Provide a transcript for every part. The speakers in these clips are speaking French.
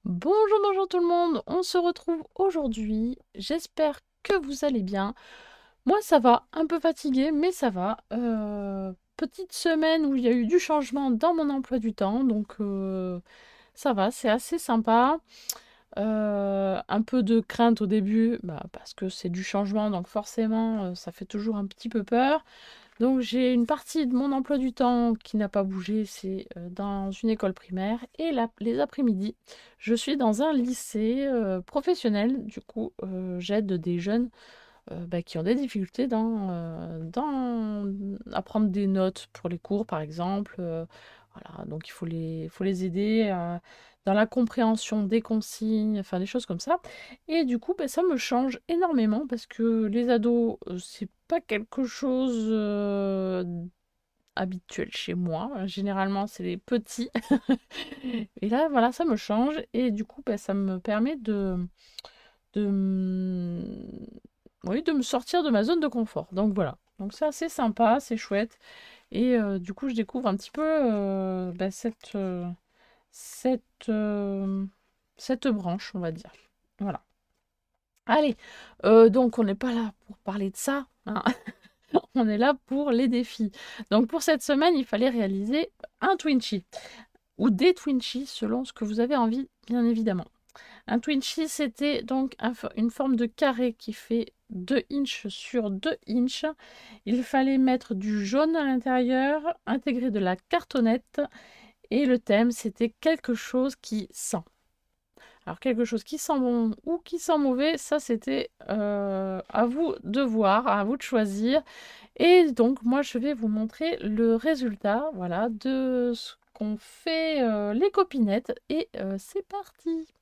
Bonjour, bonjour tout le monde, on se retrouve aujourd'hui, j'espère que vous allez bien. Moi ça va, un peu fatiguée, mais ça va. Petite semaine où il y a eu du changement dans mon emploi du temps, donc ça va, c'est assez sympa. Un peu de crainte au début, parce que c'est du changement, donc forcément ça fait toujours un petit peu peur. Donc j'ai une partie de mon emploi du temps qui n'a pas bougé, c'est dans une école primaire. Et les après-midi, je suis dans un lycée professionnel. Du coup, j'aide des jeunes qui ont des difficultés dans apprendre des notes pour les cours, par exemple. Voilà, donc faut les aider dans la compréhension des consignes, enfin des choses comme ça. Et du coup, ça me change énormément parce que les ados, c'est pas quelque chose habituel chez moi. Généralement, c'est les petits. Et là, voilà, ça me change. Et du coup, ça me permet de, m- oui, de me sortir de ma zone de confort. Donc voilà. Donc c'est assez sympa, c'est chouette. Et du coup, je découvre un petit peu cette, euh, cette branche, on va dire. Voilà. Allez, donc on n'est pas là pour parler de ça, hein. On est là pour les défis. Donc pour cette semaine, il fallait réaliser un Twinchie ou des Twinchies selon ce que vous avez envie, bien évidemment. Un Twinchie, c'était donc une forme de carré qui fait 2 inches sur 2 inches. Il fallait mettre du jaune à l'intérieur, intégrer de la cartonnette, et le thème, c'était quelque chose qui sent. Alors, quelque chose qui sent bon ou qui sent mauvais, ça, c'était à vous de voir, à vous de choisir. Et donc, moi, je vais vous montrer le résultat, voilà, de ce qu'ont fait les copinettes. Et c'est parti!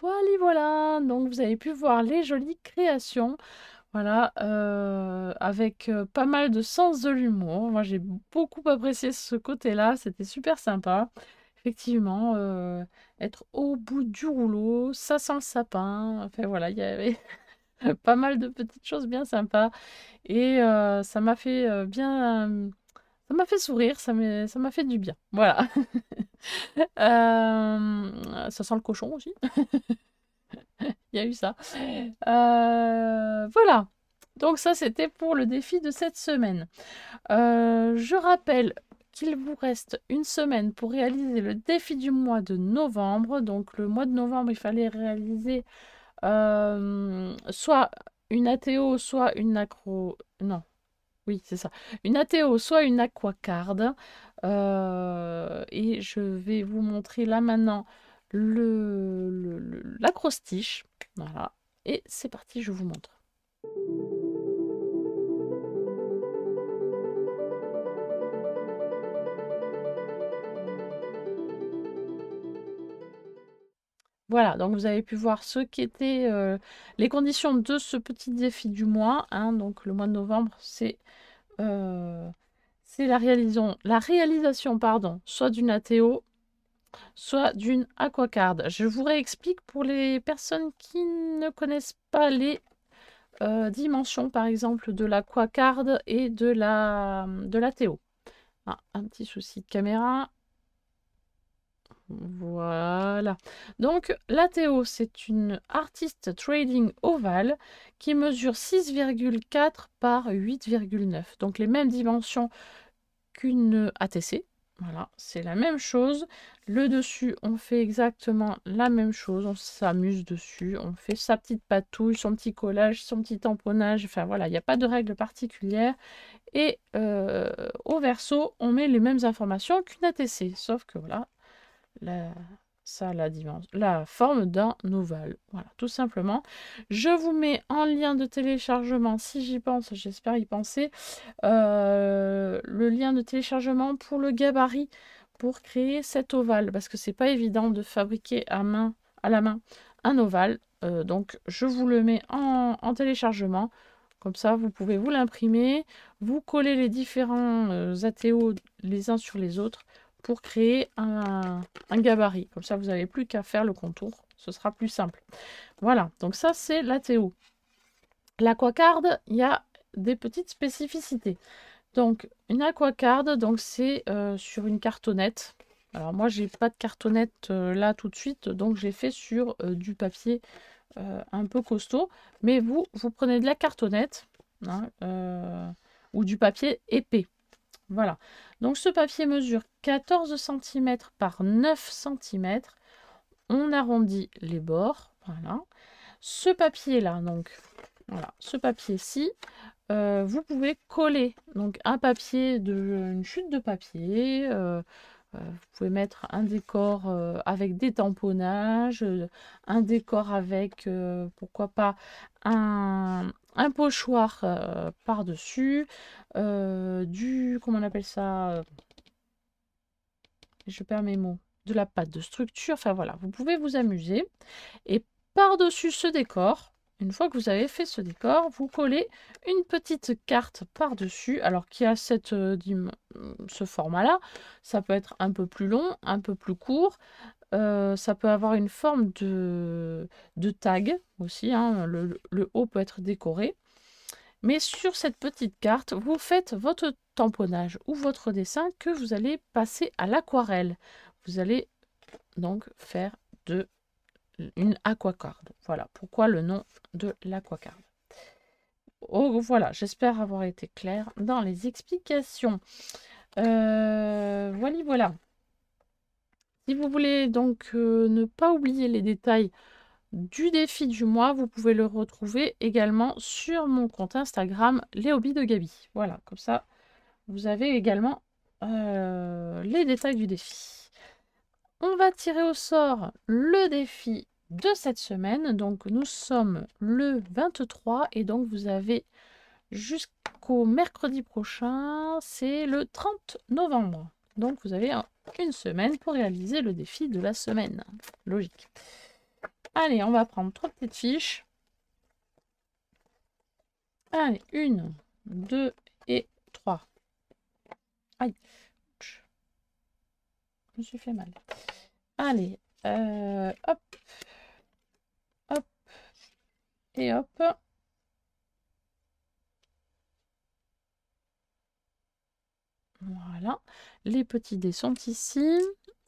Voilà, voilà. Donc vous avez pu voir les jolies créations. Voilà, avec pas mal de sens de l'humour. Moi, j'ai beaucoup apprécié ce côté-là. C'était super sympa. Effectivement, être au bout du rouleau, ça sent le sapin. Enfin voilà, il y avait pas mal de petites choses bien sympas. Et ça m'a fait ça m'a fait sourire, ça m'a fait du bien. Voilà. Ça sent le cochon aussi. Il y a eu ça. Voilà. Donc ça, c'était pour le défi de cette semaine. Je rappelle qu'il vous reste une semaine pour réaliser le défi du mois de novembre. Donc le mois de novembre, il fallait réaliser soit une ATO, soit une acro... Non, oui, c'est ça. Une ATO, soit une aquacard. Et je vais vous montrer là maintenant l'acrostiche. Voilà. Et c'est parti, je vous montre. Voilà, donc vous avez pu voir ce qu'étaient les conditions de ce petit défi du mois, hein. Donc le mois de novembre, euh, c'est la réalisation pardon, soit d'une ATO, soit d'une aquacard. Je vous réexplique pour les personnes qui ne connaissent pas les dimensions, par exemple, de l'aquacard et de l'ATO. Ah, un petit souci de caméra. Voilà. Donc, la Théo, c'est une artiste trading ovale qui mesure 6,4 par 8,9. Donc, les mêmes dimensions qu'une ATC. Voilà, c'est la même chose. Le dessus, on fait exactement la même chose. On s'amuse dessus. On fait sa petite patouille, son petit collage, son petit tamponnage. Enfin, voilà, il n'y a pas de règle particulière. Et au verso, on met les mêmes informations qu'une ATC. Sauf que, voilà, ça a la forme d'un ovale. Voilà, tout simplement. Je vous mets en lien de téléchargement, si j'y pense, j'espère y penser, le lien de téléchargement pour le gabarit pour créer cet ovale. Parce que c'est pas évident de fabriquer à la main un ovale. Donc, je vous le mets en téléchargement. Comme ça, vous pouvez vous l'imprimer, vous coller les différents ATO les uns sur les autres pour créer un gabarit. Comme ça, vous n'avez plus qu'à faire le contour. Ce sera plus simple. Voilà, donc ça, c'est l'ATO. L'aquacard, il y a des petites spécificités. Donc, une aquacard, donc c'est sur une cartonnette. Alors, moi, j'ai pas de cartonnette là tout de suite, donc j'ai fait sur du papier un peu costaud. Mais vous prenez de la cartonnette hein, ou du papier épais. Voilà. Donc ce papier mesure 14 cm par 9 cm. On arrondit les bords. Voilà. Ce papier-là, donc, voilà, ce papier-ci, vous pouvez coller donc un papier une chute de papier. Vous pouvez mettre un décor avec des tamponnages, un décor avec, pourquoi pas, un pochoir par-dessus, comment on appelle ça, je perds mes mots, de la pâte de structure, enfin voilà, vous pouvez vous amuser. Et par-dessus ce décor, une fois que vous avez fait ce décor, vous collez une petite carte par-dessus, alors qui a ce format-là. Ça peut être un peu plus long, un peu plus court. Ça peut avoir une forme de tag aussi. Hein. Le haut peut être décoré. Mais sur cette petite carte, vous faites votre tamponnage ou votre dessin que vous allez passer à l'aquarelle. Vous allez donc faire une aquacard. Voilà pourquoi le nom de l'aquacard. Oh, voilà, j'espère avoir été claire dans les explications. Voilà. Si vous voulez donc ne pas oublier les détails du défi du mois, vous pouvez le retrouver également sur mon compte Instagram, les hobbies de Gaby. Voilà, comme ça, vous avez également les détails du défi. On va tirer au sort le défi de cette semaine. Donc, nous sommes le 23 et donc vous avez jusqu'au mercredi prochain, c'est le 30 novembre. Donc, vous avez une semaine pour réaliser le défi de la semaine. Logique. Allez, on va prendre 3 petites fiches. Allez, 1, 2 et 3. Aïe. Je me suis fait mal. Allez, hop, hop, et hop. Voilà, les petits dés sont ici.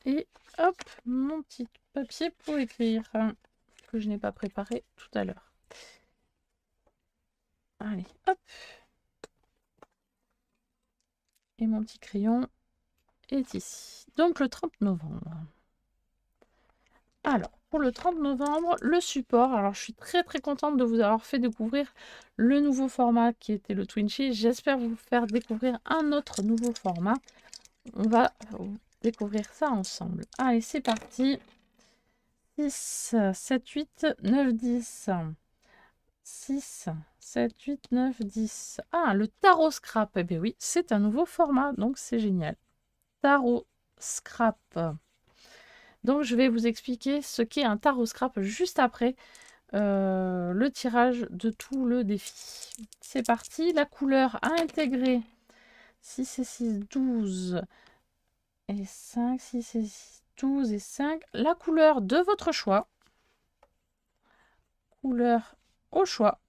Et hop, mon petit papier pour écrire, que je n'ai pas préparé tout à l'heure. Allez, hop. Et mon petit crayon est ici. Donc le 30 novembre. Alors, pour le 30 novembre, le support. Alors, je suis très très contente de vous avoir fait découvrir le nouveau format qui était le Twinchi. J'espère vous faire découvrir un autre nouveau format. On va découvrir ça ensemble. Allez, c'est parti. 6, 7, 8, 9, 10. 6, 7, 8, 9, 10. Ah, le tarot scrap. Eh bien oui, c'est un nouveau format, donc c'est génial. Tarot scrap. Donc, je vais vous expliquer ce qu'est un tarot scrap juste après le tirage de tout le défi. C'est parti. La couleur à intégrer 6 et 6, 12 et 5. 6 et 6, 12 et 5. La couleur de votre choix. Couleur au choix.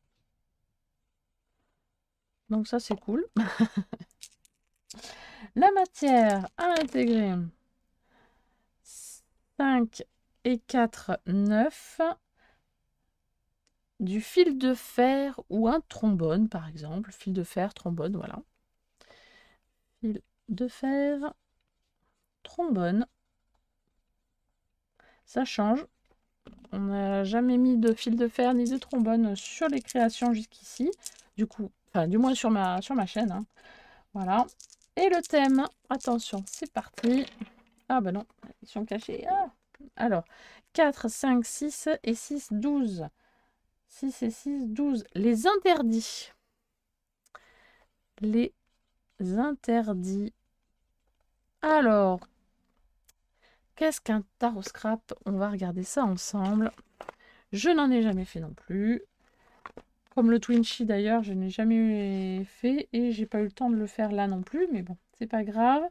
Donc ça, c'est cool. La matière à intégrer 5 et 4, 9. Du fil de fer ou un trombone, par exemple. Fil de fer, trombone, voilà. Fil de fer, trombone. Ça change. On n'a jamais mis de fil de fer ni de trombone sur les créations jusqu'ici. Du coup, enfin, du moins sur ma chaîne. Hein. Voilà. Et le thème, attention, c'est parti. Ah bah non, ils sont cachés. Ah. Alors, 4, 5, 6 et 6, 12. 6 et 6, 12. Les interdits. Les interdits. Alors, qu'est-ce qu'un tarot scrap? On va regarder ça ensemble. Je n'en ai jamais fait non plus. Comme le Twinchy d'ailleurs, je n'ai jamais fait et j'ai pas eu le temps de le faire là non plus, mais bon, c'est pas grave.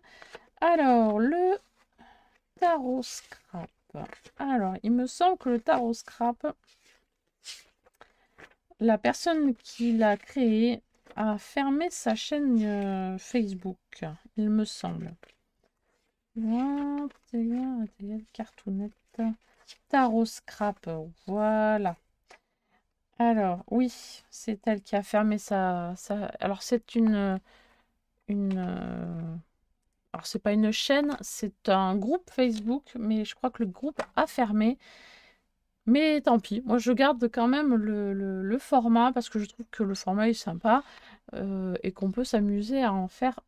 Alors, le tarot scrap. Alors, il me semble que le tarot scrap, la personne qui l'a créé a fermé sa chaîne Facebook, il me semble. Cartoonette. Tarot scrap, voilà. Alors, oui, c'est elle qui a fermé sa... Alors, c'est une... Alors, c'est pas une chaîne, c'est un groupe Facebook, mais je crois que le groupe a fermé. Mais tant pis, moi je garde quand même le format parce que je trouve que le format est sympa et qu'on peut s'amuser à en faire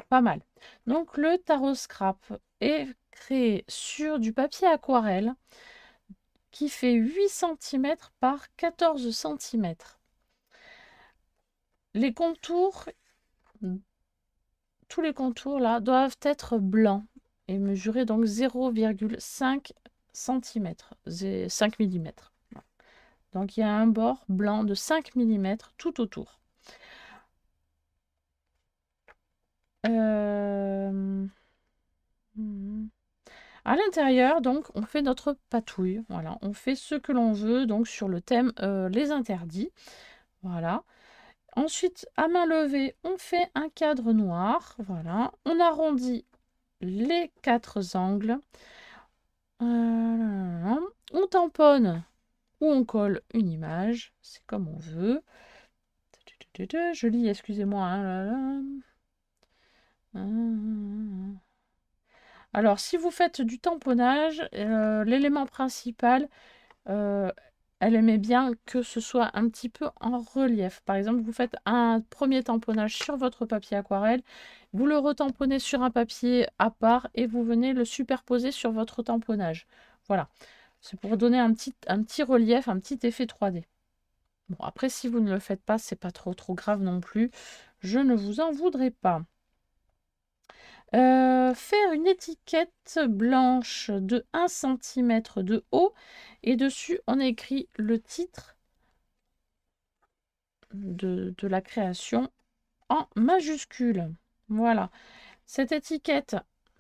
pas mal. Donc, le tarot scrap est créé sur du papier aquarelle qui fait 8 cm par 14 cm. Les contours, tous les contours là, doivent être blancs et mesurer donc 0,5 cm, 5 mm. Donc il y a un bord blanc de 5 mm tout autour. À l'intérieur, donc, on fait notre patouille. Voilà, on fait ce que l'on veut, donc sur le thème les interdits. Voilà. Ensuite, à main levée, on fait un cadre noir. Voilà. On arrondit les 4 angles. On tamponne ou on colle une image. C'est comme on veut. Je lis, excusez-moi. Alors, si vous faites du tamponnage, l'élément principal, elle aimait bien que ce soit un petit peu en relief. Par exemple, vous faites un premier tamponnage sur votre papier aquarelle, vous le retamponnez sur un papier à part et vous venez le superposer sur votre tamponnage. Voilà, c'est pour donner un petit relief, un petit effet 3D. Bon, après, si vous ne le faites pas, c'est pas trop grave non plus. Je ne vous en voudrais pas. Faire une étiquette blanche de 1 cm de haut et dessus on écrit le titre de la création en majuscule. Voilà. Cette étiquette,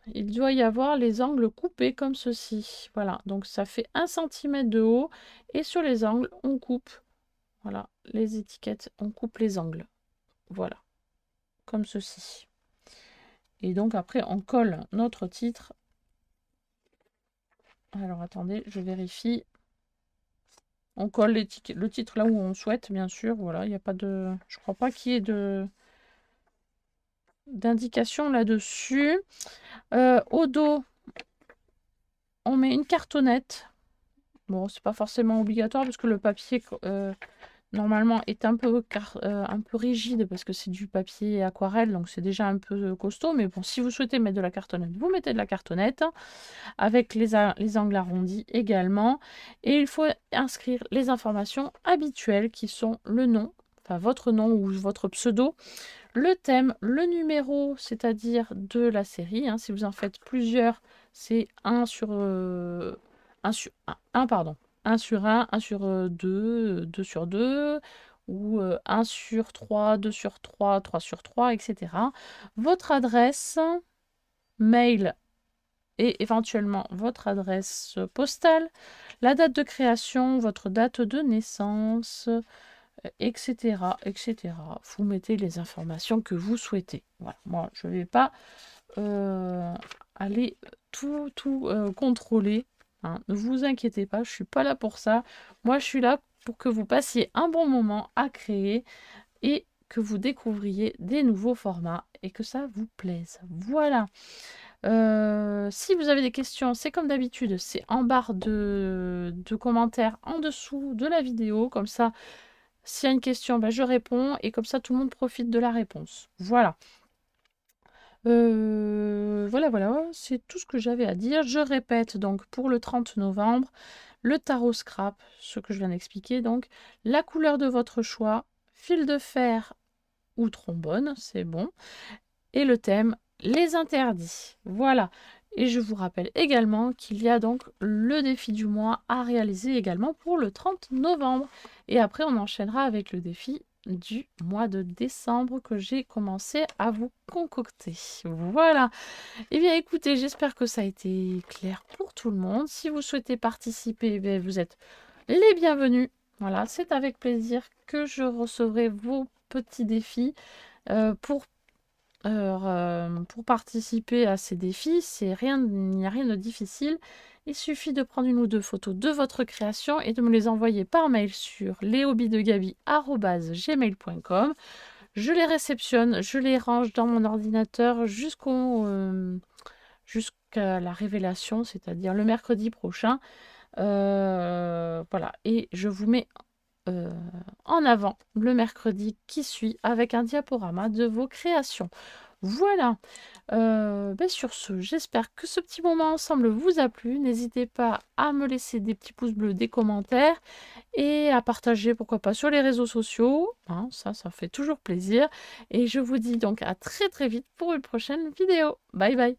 il doit y avoir les angles coupés comme ceci. Voilà. Donc ça fait 1 cm de haut et sur les angles on coupe. Voilà. Les étiquettes, on coupe les angles. Voilà. Comme ceci. Et donc après on colle notre titre. Alors attendez, je vérifie. On colle le titre là où on souhaite, bien sûr. Voilà, il n'y a pas de... Je crois pas qu'il y ait d'indication là-dessus. Au dos, on met une cartonnette. Bon, c'est pas forcément obligatoire parce que le papier normalement est un peu rigide parce que c'est du papier aquarelle, donc c'est déjà un peu costaud. Mais bon, si vous souhaitez mettre de la cartonnette, vous mettez de la cartonnette avec les angles arrondis également. Et il faut inscrire les informations habituelles qui sont le nom, enfin votre nom ou votre pseudo, le thème, le numéro, c'est-à-dire de la série. Hein, si vous en faites plusieurs, c'est 1 sur 1 sur 1, pardon. 1 sur 1, 1 sur 2, 2 sur 2, ou 1 sur 3, 2 sur 3, 3 sur 3, etc. Votre adresse mail et éventuellement votre adresse postale, la date de création, votre date de naissance, etc., etc. Vous mettez les informations que vous souhaitez. Voilà. Moi, je ne vais pas aller tout contrôler. Hein. Ne vous inquiétez pas, je suis pas là pour ça. Moi, je suis là pour que vous passiez un bon moment à créer et que vous découvriez des nouveaux formats et que ça vous plaise. Voilà. Si vous avez des questions, c'est comme d'habitude, c'est en barre de commentaires en dessous de la vidéo. Comme ça, s'il y a une question, ben, je réponds et comme ça, tout le monde profite de la réponse. Voilà. Voilà, c'est tout ce que j'avais à dire. Je répète donc pour le 30 novembre, le tarot scrap, ce que je viens d'expliquer. Donc, la couleur de votre choix, fil de fer ou trombone, c'est bon. Et le thème, les interdits. Voilà. Et je vous rappelle également qu'il y a donc le défi du mois à réaliser également pour le 30 novembre. Et après, on enchaînera avec le défi du mois de décembre que j'ai commencé à vous concocter. Voilà. Eh bien, écoutez, j'espère que ça a été clair pour tout le monde. Si vous souhaitez participer, eh vous êtes les bienvenus. Voilà, c'est avec plaisir que je recevrai vos petits défis pour participer à ces défis. Il n'y a rien de difficile. Il suffit de prendre une ou deux photos de votre création et de me les envoyer par mail sur lehobidegaby@gmail.com. Je les réceptionne, je les range dans mon ordinateur jusqu'à la révélation, c'est-à-dire le mercredi prochain. Voilà, et je vous mets en avant le mercredi qui suit avec un diaporama de vos créations. Voilà. Sur ce, j'espère que ce petit moment ensemble vous a plu. N'hésitez pas à me laisser des petits pouces bleus, des commentaires et à partager, pourquoi pas, sur les réseaux sociaux. Hein, ça fait toujours plaisir. Et je vous dis donc à très très vite pour une prochaine vidéo. Bye bye.